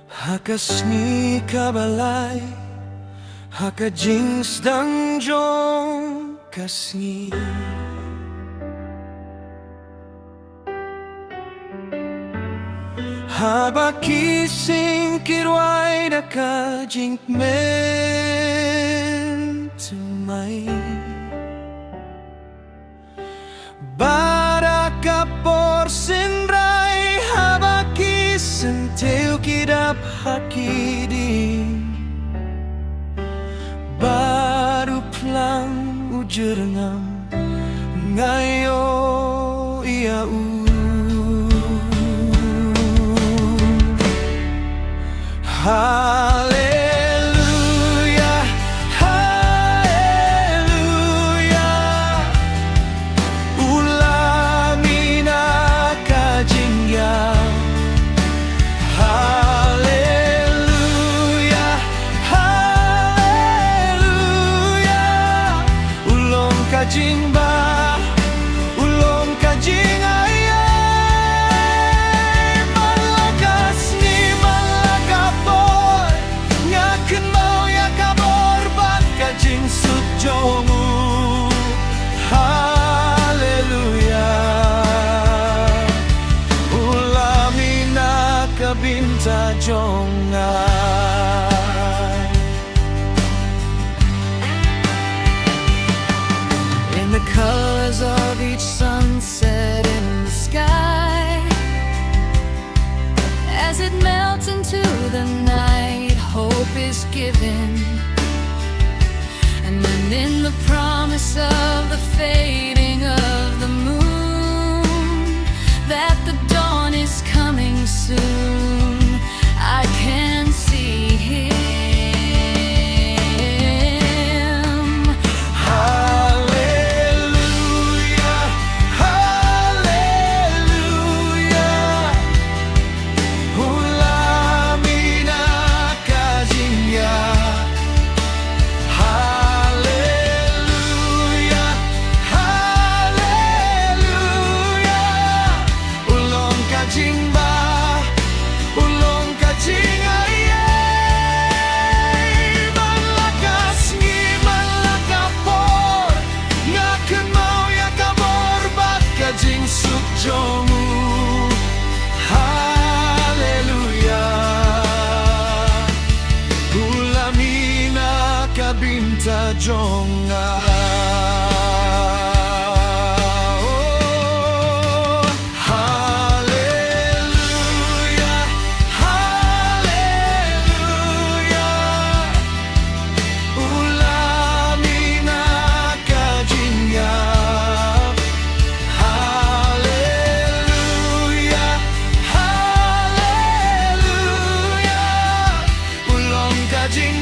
Hakasni kabalay Hakajings dangjong kasni Habakising kirway nakajing men tumay Baraka por sinray habakisen teu kidap hakiding Baru pelang ujernam ngayo iau Haleluya, haleluya Ulamina kajingya Haleluya, haleluya Ulong kajingba, ulong kajing binta jongai In the colors of each sunset in the sky As it melts into the night, hope is given And then in the promise of the fading of the moon That the dawn is coming soon I can see him Hallelujah, hallelujah Ulamina kajingya Hallelujah, hallelujah Ulong kajingba Binta jonga oh, hallelujah, hallelujah Ulamina kajingya Hallelujah, hallelujah Ulong kajing